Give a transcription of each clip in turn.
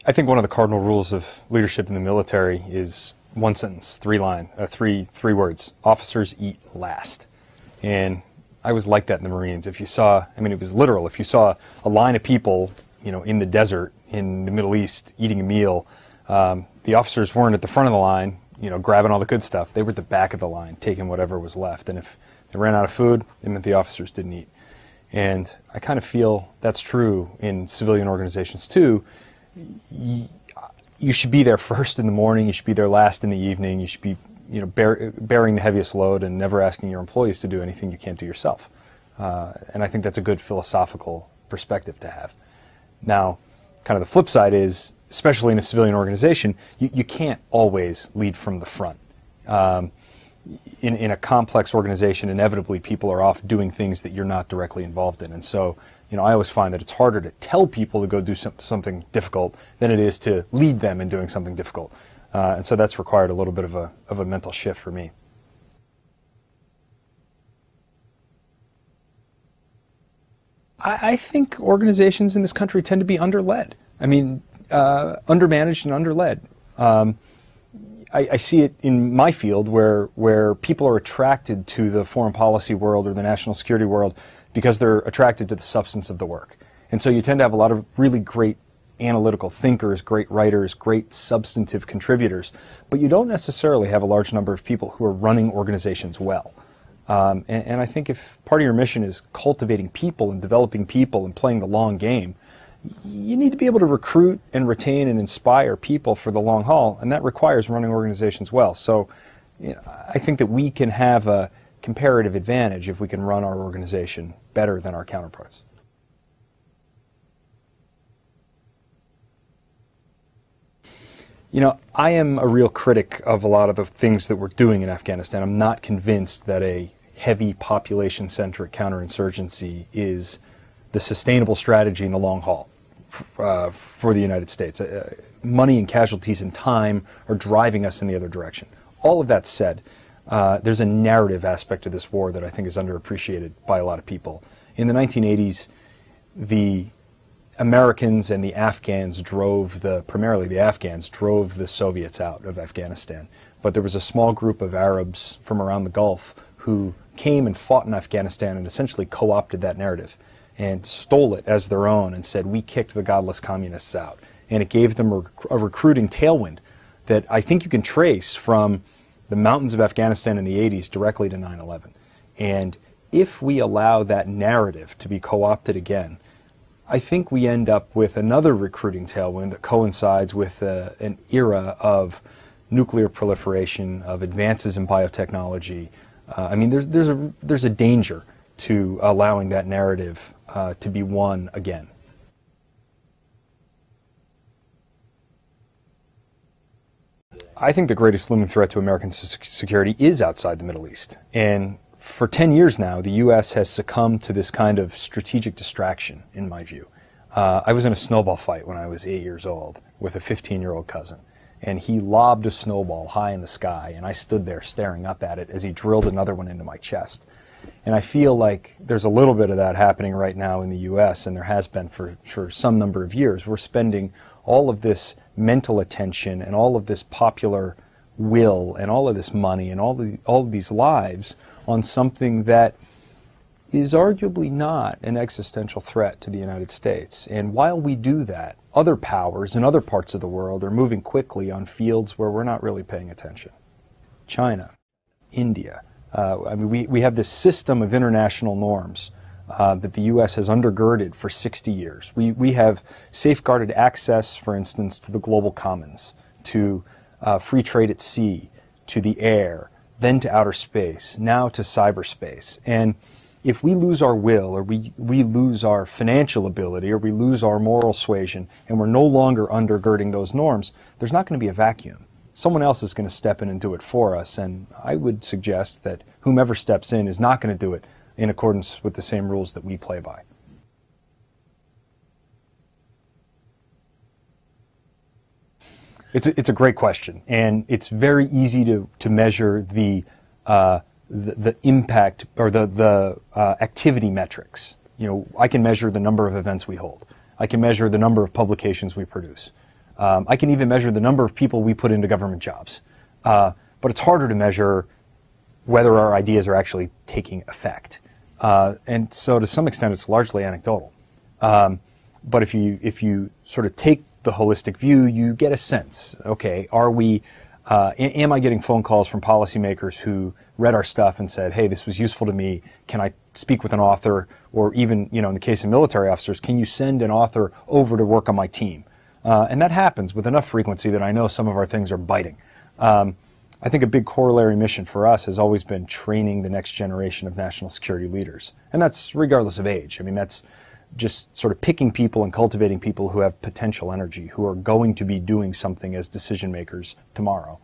I think one of the cardinal rules of leadership in the military is one sentence, three words: officers eat last. And I was like that in the Marines. If you saw, I mean, it was literal. If you saw a line of people, in the desert in the Middle East eating a meal, the officers weren't at the front of the line, grabbing all the good stuff. They were at the back of the line, taking whatever was left. And if they ran out of food, it meant the officers didn't eat. And I kind of feel that's true in civilian organizations too. You should be there first in the morning. You should be there last in the evening. You should be bearing the heaviest load and never asking your employees to do anything you can't do yourself. And I think that's a good philosophical perspective to have. Now, kind of the flip side is, especially in a civilian organization, you can't always lead from the front. In a complex organization, inevitably people are off doing things that you're not directly involved in. And so, I always find that it's harder to tell people to go do something difficult than it is to lead them in doing something difficult. And so that's required a little bit of a mental shift for me. I think organizations in this country tend to be underled. I mean, undermanaged and underled. I see it in my field where people are attracted to the foreign policy world or the national security world because they're attracted to the substance of the work. And so you tend to have a lot of really great analytical thinkers, great writers, great substantive contributors, but you don't necessarily have a large number of people who are running organizations well. And I think if part of your mission is cultivating people and developing people and playing the long game, you need to be able to recruit and retain and inspire people for the long haul, and that requires running organizations well. So I think that we can have a comparative advantage if we can run our organization better than our counterparts. I am a real critic of a lot of the things that we're doing in Afghanistan. I'm not convinced that a heavy population-centric counterinsurgency is the sustainable strategy in the long haul for the United States. Money and casualties and time are driving us in the other direction. All of that said, there's a narrative aspect to this war that I think is underappreciated by a lot of people. In the 1980s, the Americans and the Afghans primarily the Afghans drove the Soviets out of Afghanistan. But there was a small group of Arabs from around the Gulf who came and fought in Afghanistan and essentially co-opted that narrative and stole it as their own and said, we kicked the godless communists out. And it gave them a recruiting tailwind that I think you can trace from the mountains of Afghanistan in the 80s directly to 9/11. And if we allow that narrative to be co-opted again, I think we end up with another recruiting tailwind that coincides with an era of nuclear proliferation, of advances in biotechnology. I mean, there's a danger to allowing that narrative to be won again. I think the greatest looming threat to American security is outside the Middle East. And for 10 years now, the U.S. has succumbed to this kind of strategic distraction, in my view. I was in a snowball fight when I was 8 years old with a 15-year-old cousin. And he lobbed a snowball high in the sky, and I stood there staring up at it as he drilled another one into my chest. And I feel like there's a little bit of that happening right now in the U.S., and there has been for some number of years. We're spending all of this mental attention and all of this popular will and all of this money and all of these lives on something that is arguably not an existential threat to the United States. And while we do that, other powers in other parts of the world are moving quickly on fields where we're not really paying attention. China, India. I mean, we have this system of international norms that the U.S. has undergirded for 60 years. We have safeguarded access, for instance, to the global commons, to free trade at sea, to the air, then to outer space, now to cyberspace. And if we lose our will, or we lose our financial ability, or we lose our moral suasion, and we're no longer undergirding those norms, there's not going to be a vacuum. Someone else is going to step in and do it for us, and I would suggest that whomever steps in is not going to do it in accordance with the same rules that we play by. It's a great question, and it's very easy to measure the impact or the activity metrics. You know, I can measure the number of events we hold. I can measure the number of publications we produce. I can even measure the number of people we put into government jobs. But it's harder to measure whether our ideas are actually taking effect. And so to some extent, it's largely anecdotal. But if you sort of take the holistic view, you get a sense, okay, am I getting phone calls from policymakers who read our stuff and said, hey, this was useful to me, can I speak with an author? Or even, in the case of military officers, can you send an author over to work on my team? And that happens with enough frequency that I know some of our things are biting. I think a big corollary mission for us has always been training the next generation of national security leaders. And that's regardless of age. I mean, that's just sort of picking people and cultivating people who have potential energy, who are going to be doing something as decision makers tomorrow,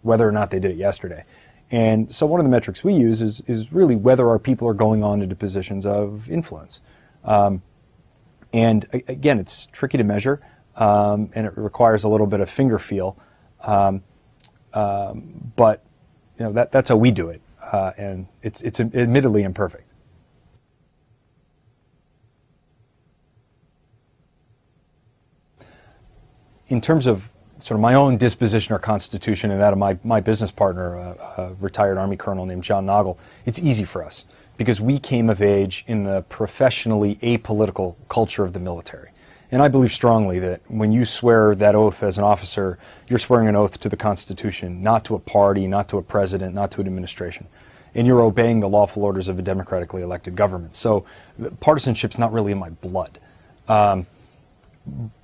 whether or not they did it yesterday. And so one of the metrics we use is really whether our people are going on into positions of influence. And again, it's tricky to measure, and it requires a little bit of finger feel. But that's how we do it, and it's admittedly imperfect. In terms of sort of my own disposition or constitution and that of my business partner, a retired Army colonel named John Noggle, it's easy for us because we came of age in the professionally apolitical culture of the military. And I believe strongly that when you swear that oath as an officer, you're swearing an oath to the Constitution, not to a party, not to a president, not to an administration. And you're obeying the lawful orders of a democratically elected government. So partisanship's not really in my blood.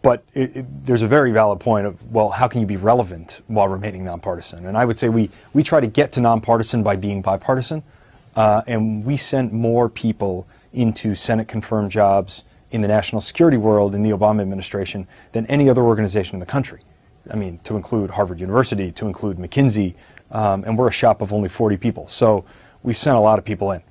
But there's a very valid point of, well, how can you be relevant while remaining nonpartisan? And I would say we try to get to nonpartisan by being bipartisan. And we sent more people into Senate-confirmed jobs in the national security world in the Obama administration than any other organization in the country. I mean, to include Harvard University, to include McKinsey, and we're a shop of only 40 people. So we've sent a lot of people in.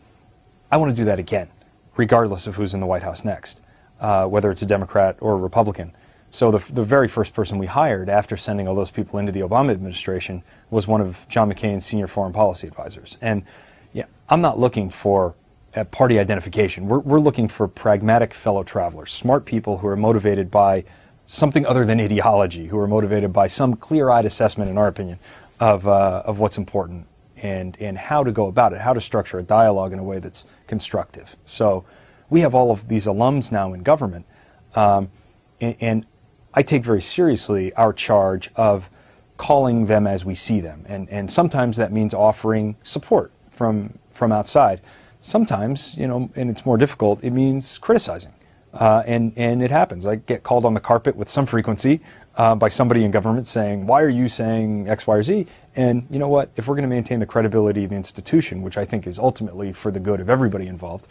I want to do that again, regardless of who's in the White House next, whether it's a Democrat or a Republican. So the very first person we hired after sending all those people into the Obama administration was one of John McCain's senior foreign policy advisors. And yeah, I'm not looking for party identification. We're looking for pragmatic fellow travelers, smart people who are motivated by something other than ideology, who are motivated by some clear-eyed assessment, in our opinion, of what's important and how to go about it, how to structure a dialogue in a way that's constructive. So we have all of these alums now in government, and I take very seriously our charge of calling them as we see them. And sometimes that means offering support from outside. Sometimes, and it's more difficult, it means criticizing. And it happens. I get called on the carpet with some frequency by somebody in government saying, why are you saying X, Y, or Z? And you know what? If we're going to maintain the credibility of the institution, which I think is ultimately for the good of everybody involved,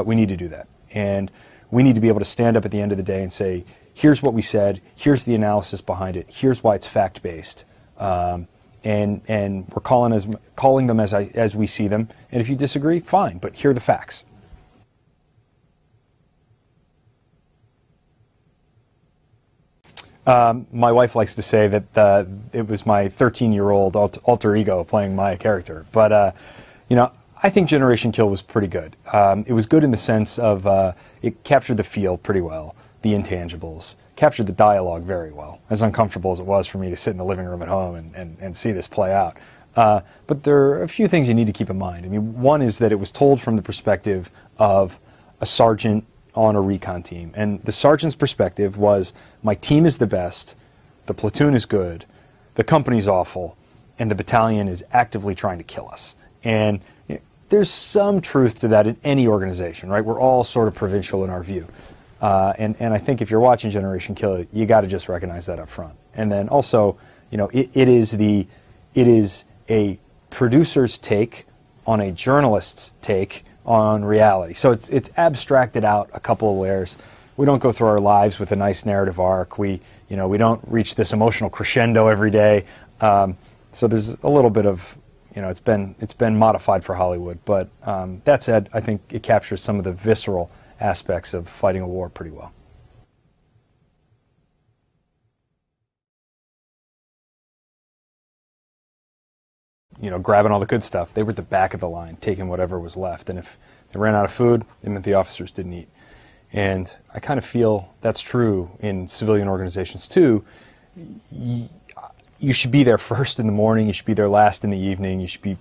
we need to do that. And we need to be able to stand up at the end of the day and say, here's what we said, here's the analysis behind it, here's why it's fact-based. And we're calling them as we see them. And if you disagree, fine, but here are the facts. My wife likes to say that it was my 13-year-old alter ego playing my character. But, I think Generation Kill was pretty good. It was good in the sense of it captured the feel pretty well, the intangibles, captured the dialogue very well, as uncomfortable as it was for me to sit in the living room at home and see this play out. But there are a few things you need to keep in mind. I mean, one is that it was told from the perspective of a sergeant on a recon team. And the sergeant's perspective was, my team is the best, the platoon is good, the company's awful, and the battalion is actively trying to kill us. And there's some truth to that in any organization, right? We're all sort of provincial in our view. And I think if you're watching Generation Kill, you got to just recognize that up front. And then also, it is a producer's take on a journalist's take on reality. So it's abstracted out a couple of layers. We don't go through our lives with a nice narrative arc. We don't reach this emotional crescendo every day. So there's a little bit of, it's been modified for Hollywood. But that said, I think it captures some of the visceral aspects of fighting a war pretty well. Grabbing all the good stuff. They were at the back of the line, taking whatever was left. And if they ran out of food, it meant the officers didn't eat. And I kind of feel that's true in civilian organizations too. you should be there first in the morning, you should be there last in the evening, you should be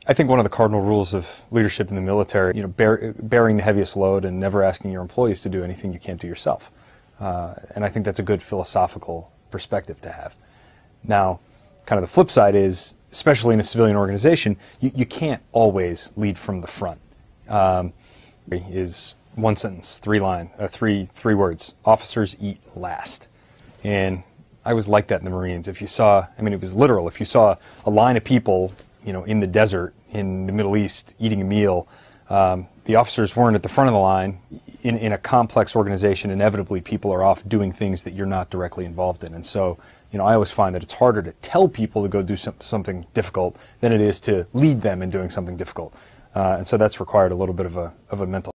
I think one of the cardinal rules of leadership in the military, bearing the heaviest load and never asking your employees to do anything you can't do yourself. And I think that's a good philosophical perspective to have. Now, kind of the flip side is, especially in a civilian organization, you can't always lead from the front. Is one sentence, three words: officers eat last. And I was like that in the Marines. If you saw, it was literal. If you saw a line of people, in the desert in the Middle East eating a meal, the officers weren't at the front of the line. In a complex organization, inevitably people are off doing things that you're not directly involved in. And so, I always find that it's harder to tell people to go do something difficult than it is to lead them in doing something difficult. And so that's required a little bit of a mental